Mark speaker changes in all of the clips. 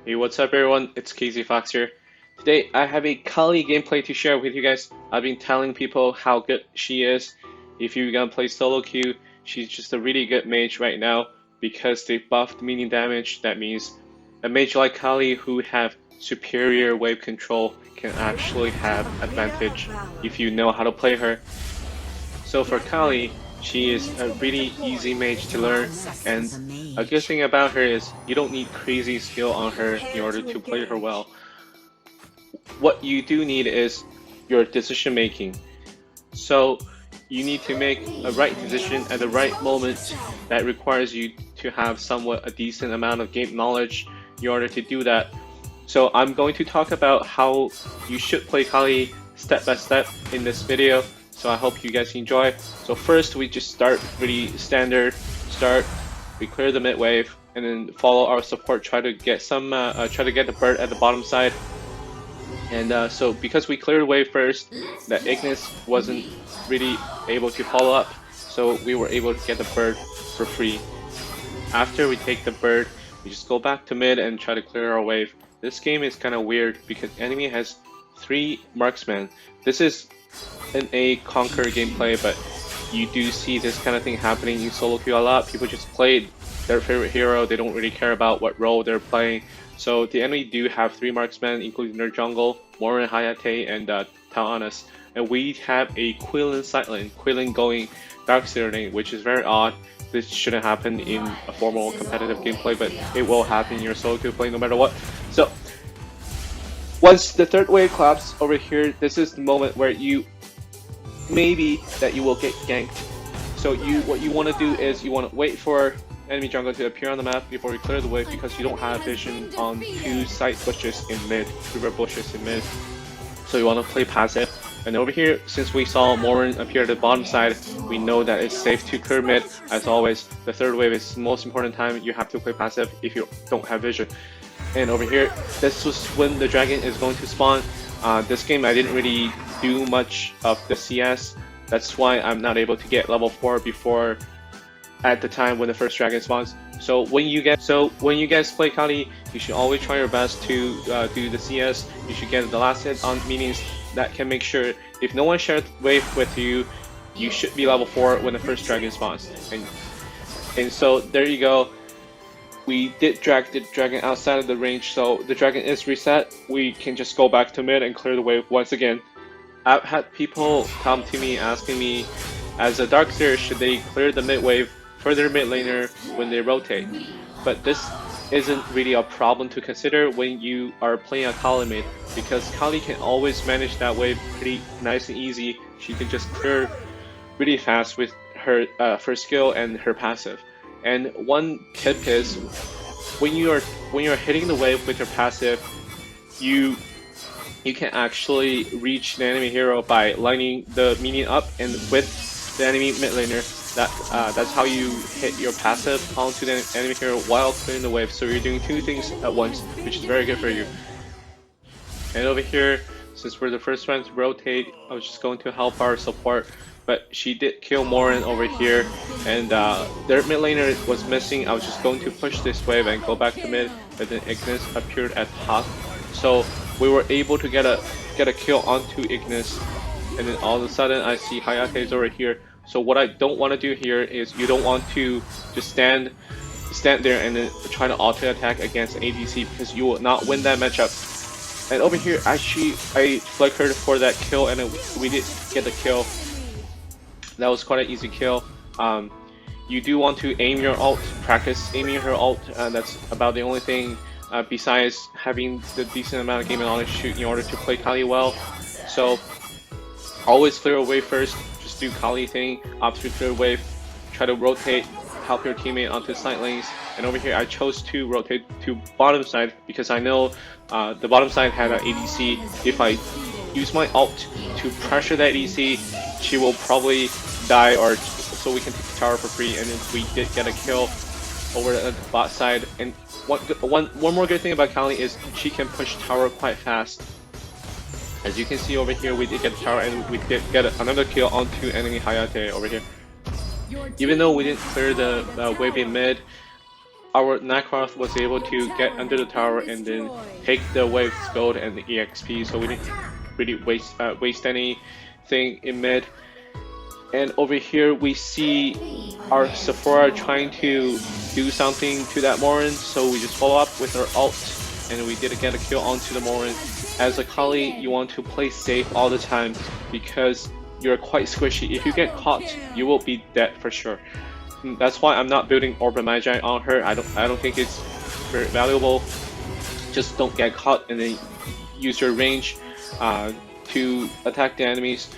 Speaker 1: Hey, what's up everyone? It's Casey Fox here. Today I have a Khalii gameplay to share with you guys. I've been telling people how good she is. If you're gonna play solo queue, she's just a really good mage right now because they buffed minion damage. That means a mage like Khalii who have superior wave control can actually have advantage if you know how to play her. So for Khalii, she is a really easy mage to learn, and a good thing about her is you don't need crazy skill on her in order to play her well. What you do need is your decision making. So you need to make a right decision at the right moment. That requires you to have somewhat a decent amount of game knowledge in order to do that. So I'm going to talk about how you should play Khalii step by step in this video. So I hope you guys enjoy. So first we just start really standard. We clear the mid wave and then follow our support. Try to get the bird at the bottom side. And so because we cleared the wave first, that Ignis wasn't really able to follow up. So we were able to get the bird for free. After we take the bird, we just go back to mid and try to clear our wave. This game is kind of weird because enemy has 3 marksmen. This is an AoV Conqueror gameplay, but you do see this kind of thing happening in solo queue a lot. People just play their favorite hero. They don't really care about what role they're playing. So the enemy do have 3 marksmen, including their jungle, Morin, Hayate, and Taonis. And we have a Quillen side lane, Quillen going Darkseer lane, which is very odd. This shouldn't happen in a formal competitive gameplay, but it will happen in your solo queue play no matter what. So once the third wave collapses over here, this is the moment where you will get ganked. So what you want to do is you want to wait for enemy jungle to appear on the map before you clear the wave, because you don't have vision on 2 side bushes in mid, river bushes in mid. So you want to play passive. And over here, since we saw Morin appear at the bottom side, we know that it's safe to clear mid. As always, the third wave is the most important time. You have to play passive if you don't have vision. And over here, this was when the dragon is going to spawn. This game I didn't really do much of the CS. That's why I'm not able to get level 4 before at the time when the first dragon spawns. So when you guys play Khalii, you should always try your best to do the CS. You should get the last hit on minions. That can make sure if no one shares wave with you, you should be level 4 when the first dragon spawns. And so there you go. We did drag the dragon outside of the range, so the dragon is reset. We can just go back to mid and clear the wave once again. I've had people come to me asking me, as a Darkseer, should they clear the mid wave for their mid laner when they rotate? But this isn't really a problem to consider when you are playing a Khalii mid, because Khalii can always manage that wave pretty nice and easy. She can just clear really fast with her first skill and her passive. And one tip is, when you're hitting the wave with your passive, you can actually reach the enemy hero by lining the minion up and with the enemy mid laner. That's how you hit your passive onto the enemy hero while clearing the wave. So you're doing 2 things at once, which is very good for you. And over here, since we're the first one to rotate, I was just going to help our support. But she did kill Morin over here, and their mid laner was missing. I was just going to push this wave and go back to mid, but then Ignis appeared at top. So we were able to get a kill onto Ignis, and then all of a sudden I see Hayate is over here. So what I don't want to do here is, you don't want to just stand there and then try to auto attack against ADC, because you will not win that matchup. And over here, actually I flickered for that kill, and we did get the kill. That was quite an easy kill. You do want to aim your ult, practice aiming her ult. That's about the only thing besides having the decent amount of game knowledge in order to play Khalii well. So always clear a wave first. Just do Khalii thing after clear wave. Try to rotate, help your teammate onto side lanes. And over here, I chose to rotate to bottom side because I know the bottom side had an ADC. If I use my ult to pressure that ADC, she will probably die, or so we can take the tower for free. And then we did get a kill over the bot side. And one more good thing about Khalii is she can push tower quite fast. As you can see over here, we did get the tower, and we did get another kill onto enemy Hayate over here. Even though we didn't clear the wave in mid, our Nightcroft was able to get under the tower and then take the wave's gold and the EXP, so we didn't really waste anything in mid. And over here we see our Sephora trying to do something to that Morin, so we just follow up with our ult and we did get a kill onto the Morin. As a Khalii, you want to play safe all the time because you're quite squishy. If you get caught, you will be dead for sure. That's why I'm not building Orb Magi on her. I don't think it's very valuable. Just don't get caught and then use your range to attack the enemies,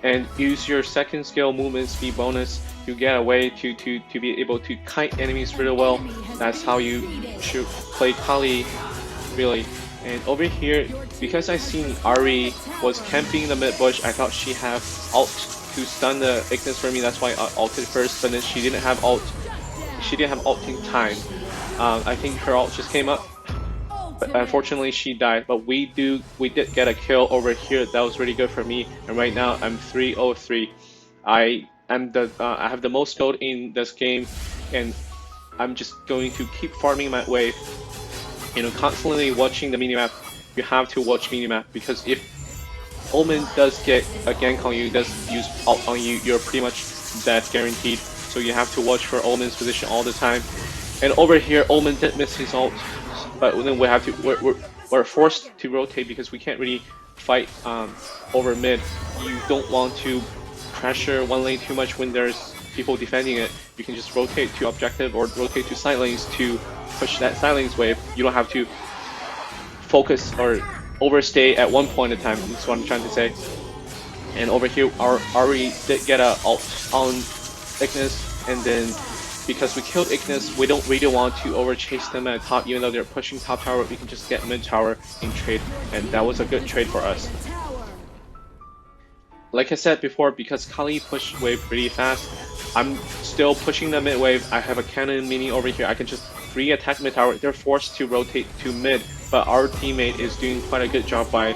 Speaker 1: and use your second skill movement speed bonus to get away to be able to kite enemies really well. That's how you should play Khalii, really. And over here, because I seen Ari was camping the mid bush, I thought she had ult to stun the Ignis for me. That's why I ulted first, but then she didn't have ult. She didn't have ulting time. I think her ult just came up, but unfortunately she died. But we did get a kill over here. That was really good for me. And right now I'm 303. I have the most gold in this game, and I'm just going to keep farming my wave. You know, constantly watching the minimap. You have to watch minimap, because if Omen does get a gank on you, does use ult on you, you're pretty much dead guaranteed. So you have to watch for Omen's position all the time. And over here, Omen did miss his ult, but then we have to we're forced to rotate because we can't really fight over mid. You don't want to pressure one lane too much when there's people defending it. You can just rotate to objective or rotate to side lanes to push that side lanes wave. You don't have to focus or overstay at one point in time. That's what I'm trying to say. And over here, our Ari did get a ult on Ignis, and then because we killed Ignis, we don't really want to over chase them at top. Even though they're pushing top tower, we can just get mid tower in trade, and that was a good trade for us. Like I said before, because Khalii pushed wave pretty fast, I'm still pushing the mid wave. I have a cannon mini over here. I can just free attack mid tower. They're forced to rotate to mid, but our teammate is doing quite a good job by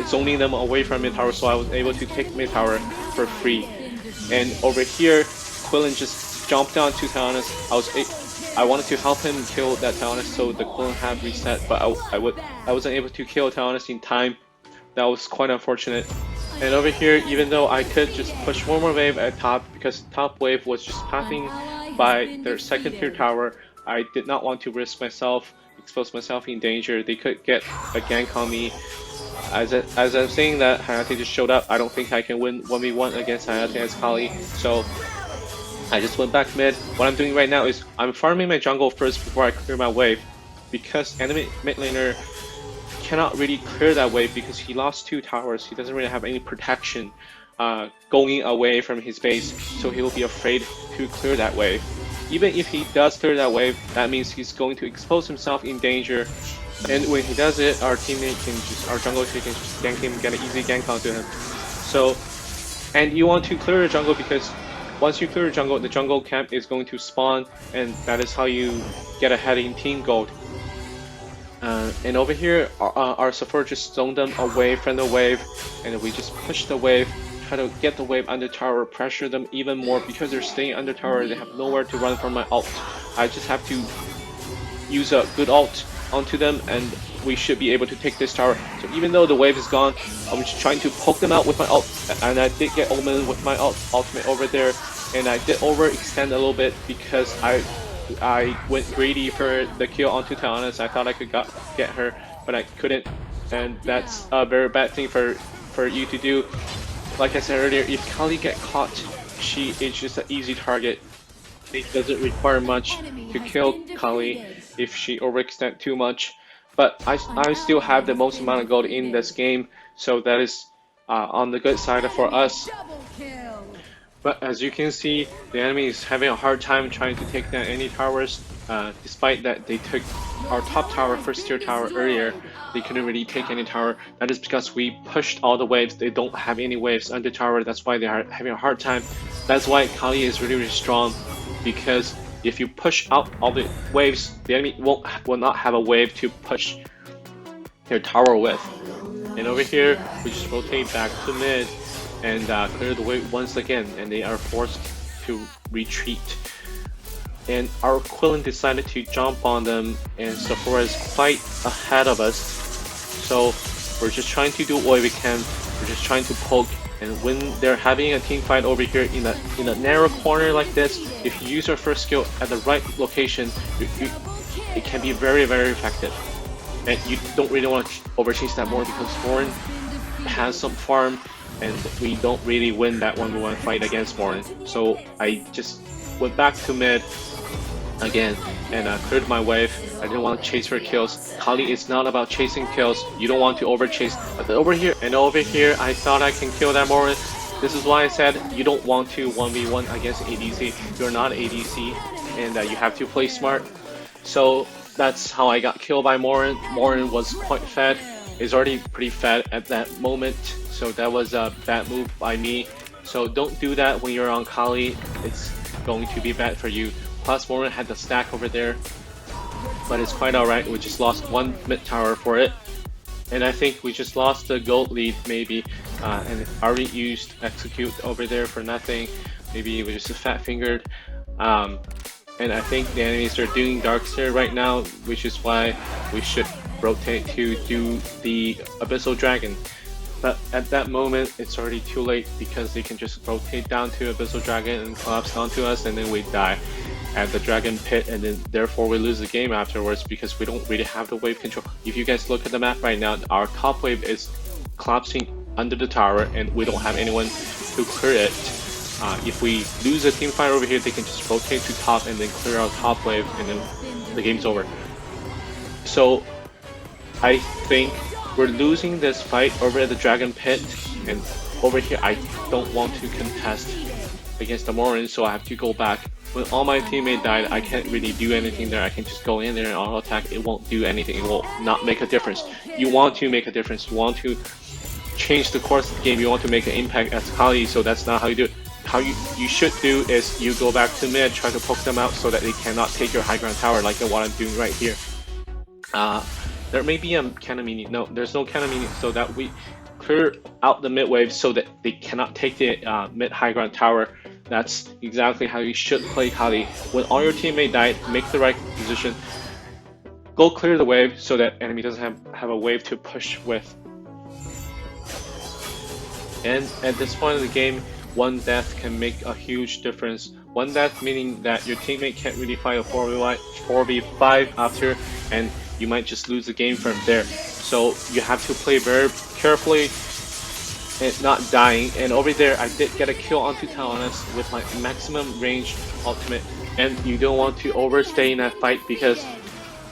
Speaker 1: zoning them away from mid tower, so I was able to take mid tower for free. And over here, Quillen just jumped down to Tyrannus. I wanted to help him kill that Tyrannus so the Quillen had reset, but I wasn't able to kill Tyrannus in time. That was quite unfortunate. And over here, even though I could just push one more wave at top, because top wave was just passing by their second tier tower, I did not want to risk myself, expose myself in danger. They could get a gank on me. As I'm saying that, Hayate just showed up. I don't think I can win 1v1 against Hayate as Khalii, so I just went back mid. What I'm doing right now is I'm farming my jungle first before I clear my wave, because enemy mid laner cannot really clear that wave because he lost 2 towers. He doesn't really have any protection going away from his base, so he will be afraid to clear that wave. Even if he does clear that wave, that means he's going to expose himself in danger, and when he does it, our teammate can just, our jungle team can just gank him, get an easy gank onto him. So, and you want to clear the jungle because once you clear the jungle camp is going to spawn, and that is how you get ahead in team gold. And over here, our Sephora just zoned them away from the wave, and we just push the wave, try to get the wave under tower, pressure them even more. Because they're staying under tower, they have nowhere to run from my ult. I just have to use a good ult onto them, and we should be able to take this tower. So even though the wave is gone, I'm just trying to poke them out with my ult, and I did get Omen with my ultimate over there, and I did overextend a little bit because I went greedy for the kill onto Tyrannus. I thought I could get her, but I couldn't, and that's a very bad thing for you to do. Like I said earlier, if Khalii get caught, she is just an easy target. It doesn't require much to kill Khalii if she overextend too much. But I still have the most amount of gold in this game, so that is on the good side for us. But as you can see, the enemy is having a hard time trying to take down any towers. Despite that they took our top tower, first tier tower earlier, they couldn't really take any tower. That is because we pushed all the waves. They don't have any waves under tower. That's why they are having a hard time. That's why Khalii is really strong, because if you push out all the waves, the enemy will not have a wave to push their tower with. And over here, we just rotate back to mid and clear the way once again, and they are forced to retreat. and our Quillen decided to jump on them, and Sephora is quite ahead of us. So we're just trying to do what we can. We're just trying to poke, and when they're having a team fight over here in a narrow corner like this, if you use your first skill at the right location, it can be very effective. And you don't really want to overchase that more because Morin has some farm, and we don't really win that 1v1 fight against Morin. So I just went back to mid again and cleared my wave. I didn't want to chase for kills. Khalii is not about chasing kills. You don't want to overchase. But over here I thought I can kill that Morin. This is why I said you don't want to 1v1 against ADC. You're not ADC, and you have to play smart. So that's how I got killed by Morin. Morin was quite fed. He's already pretty fed at that moment. So that was a bad move by me. So don't do that when you're on Khalii. It's going to be bad for you. Plus Morin had the stack over there, but it's quite alright. We just lost one mid tower for it, and I think we just lost the gold lead maybe, and already used execute over there for nothing. Maybe we just fat fingered, and I think the enemies are doing Darkseer right now, which is why we should rotate to do the Abyssal Dragon. But at that moment it's already too late because they can just rotate down to Abyssal Dragon and collapse onto us, and then we die at the Dragon Pit, and then therefore we lose the game afterwards because we don't really have the wave control. If you guys look at the map right now, our top wave is collapsing under the tower and we don't have anyone to clear it. If we lose a team fight over here, they can just rotate to top and then clear our top wave, and then the game's over. So I think we're losing this fight over at the Dragon Pit, and over here I don't want to contest against the Morin, so I have to go back. When all my teammates died, I can't really do anything there. I can just go in there and auto attack. It won't do anything. It will not make a difference. You want to make a difference. You want to change the course of the game. You want to make an impact as Khalii, so that's not how you do it. How you should do is you go back to mid, try to poke them out so that they cannot take your high ground tower like what I'm doing right here. There may be a cannon minion. No, there's no cannon minion, so that we clear out the mid wave so that they cannot take the mid high ground tower. That's exactly how you should play Khalii. When all your teammates died, make the right position. Go clear the wave so that enemy doesn't have a wave to push with. And at this point of the game, one death can make a huge difference. One death meaning that your teammate can't really fight a 4v5 after, and you might just lose the game from there. So you have to play very carefully and not dying. And over there I did get a kill onto Talonus with my maximum range ultimate, and you don't want to overstay in that fight because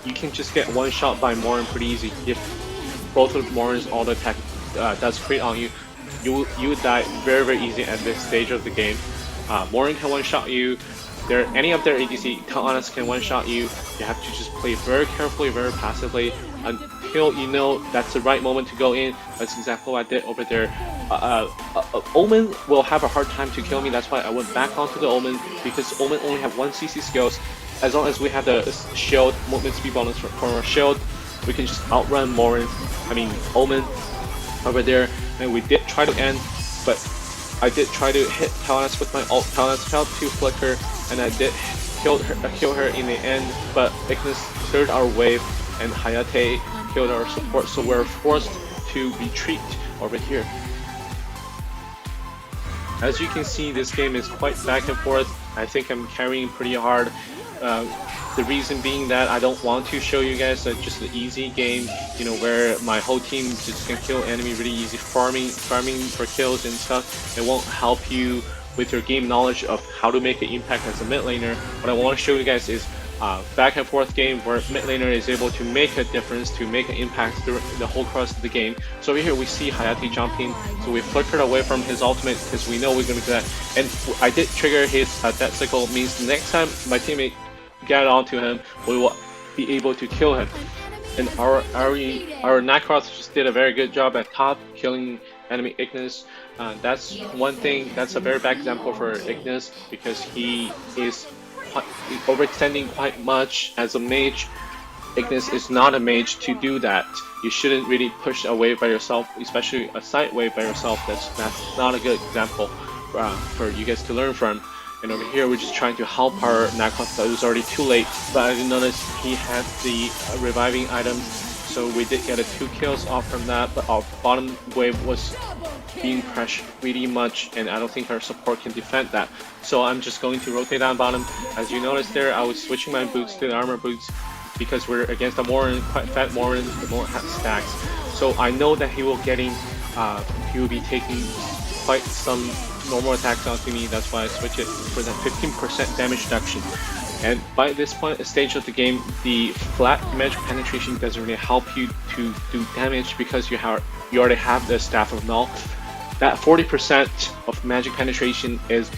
Speaker 1: you can just get one shot by Morin pretty easy. If both of Morin's auto attack does crit on you, you would die very easy at this stage of the game. Morin can one shot you. Any of their ADC, Talonus can one shot you. You have to just play very carefully, very passively until you know that's the right moment to go in. That's exactly what I did over there. Omen will have a hard time to kill me. That's why I went back onto the Omen, because Omen only have 1 CC skills. As long as we have the shield, movement speed bonus from our shield, we can just outrun Omen over there. And we did try to end, but I did try to hit Talonus with my ult. Talonus failed to flicker, and I did kill her in the end, but Ignis cleared our wave and Hayate killed our support, so we're forced to retreat over here. As you can see, this game is quite back and forth. I think I'm carrying pretty hard. The reason being that I don't want to show you guys just an easy game, you know, where my whole team just can kill enemy really easy, farming for kills and stuff. It won't help you with your game knowledge of how to make an impact as a mid laner. What I want to show you guys is back and forth game where mid laner is able to make a difference, to make an impact through the whole course of the game. So over here we see Hayate jumping, so we flickered away from his ultimate because we know we're going to do that. And I did trigger his death cycle, means the next time my teammate get onto him, we will be able to kill him. And our Nacross just did a very good job at top, killing enemy Ignis. That's one thing, that's a very bad example for Ignis, because he is overextending quite much as a mage. Ignis is not a mage to do that. You shouldn't really push a wave by yourself, especially a side wave by yourself. That's not a good example for you guys to learn from. And over here, we're just trying to help our knockoff, but it was already too late. But I did notice he had the reviving items, so we did get 2 kills off from that. But our bottom wave was being pressured really much, and I don't think our support can defend that. So I'm just going to rotate down bottom. As you noticed there, I was switching my boots to the armor boots because we're against the Morin, quite fat Morin. The Morin has stacks, so I know that he will be taking quite some normal attacks onto me. That's why I switch it for that 15% damage reduction. And by this stage of the game, the flat magic penetration doesn't really help you to do damage because you already have the Staff of Null. That 40% of magic penetration is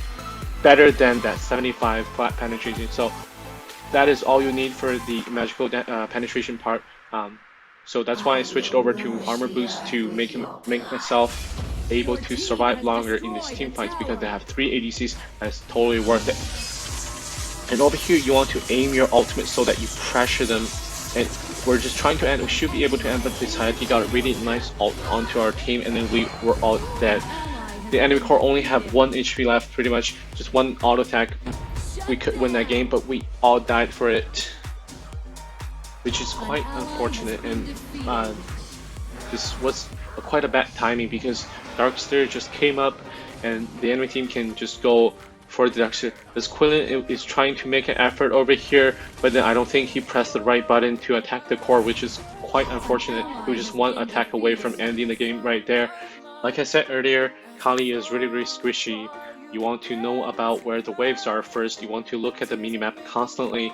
Speaker 1: better than that 75 flat penetration. So that is all you need for the magical penetration part. So that's why I switched over to armor boost to make myself able to survive longer in these team fights, because they have 3 ADCs. That's totally worth it. And over here, you want to aim your ultimate so that you pressure them. And we're just trying to end. We should be able to end, but this Hayate got a really nice ult onto our team, and then we were all dead. The enemy core only have 1 HP left, pretty much just 1 auto attack. We could win that game, but we all died for it, which is quite unfortunate. And this was quite a bad timing because Darkster just came up, and the enemy team can just go for the Darkster. This Quillen is trying to make an effort over here, but then I don't think he pressed the right button to attack the core, which is quite unfortunate. He was just 1 attack away from ending the game right there. Like I said earlier, Khalii is really squishy. You want to know about where the waves are first. You want to look at the minimap constantly.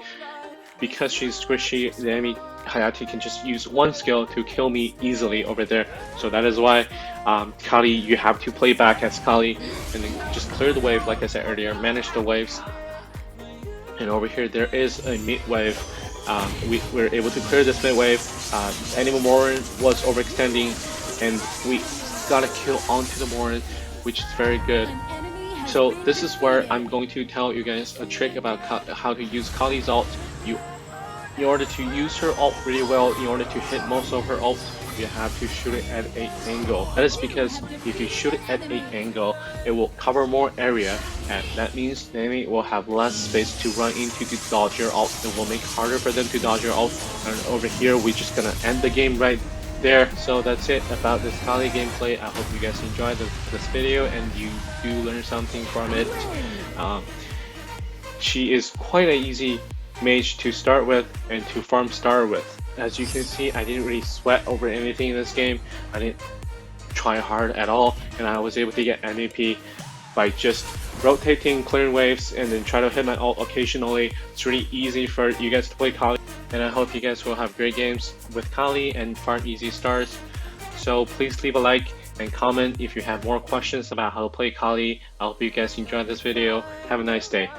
Speaker 1: Because she's squishy, the enemy Hayate can just use 1 skill to kill me easily over there. So that is why Khalii, you have to play back as Khalii and then just clear the wave, like I said earlier, manage the waves. And over here there is a mid wave. We were able to clear this mid wave. Enemy Morin was overextending, and we got a kill onto the Morin, which is very good. So this is where I'm going to tell you guys a trick about how to use Khalii's ult. In order to use her ult really well, in order to hit most of her ult, you have to shoot it at an angle. That is because if you shoot it at an angle, it will cover more area, and that means the enemy will have less space to run into to dodge your ult. It will make it harder for them to dodge your ult. And over here, we're just gonna end the game right there. So that's it about this Khalii gameplay. I hope you guys enjoyed this video and you do learn something from it. She is quite an easy mage to start with and to farm star with. As you can see, I didn't really sweat over anything in this game. I didn't try hard at all, and I was able to get MVP by just rotating, clearing waves, and then try to hit my ult occasionally. It's really easy for you guys to play Khalii, and I hope you guys will have great games with Khalii and farm easy stars. So please leave a like and comment if you have more questions about how to play Khalii. I hope you guys enjoyed this video. Have a nice day.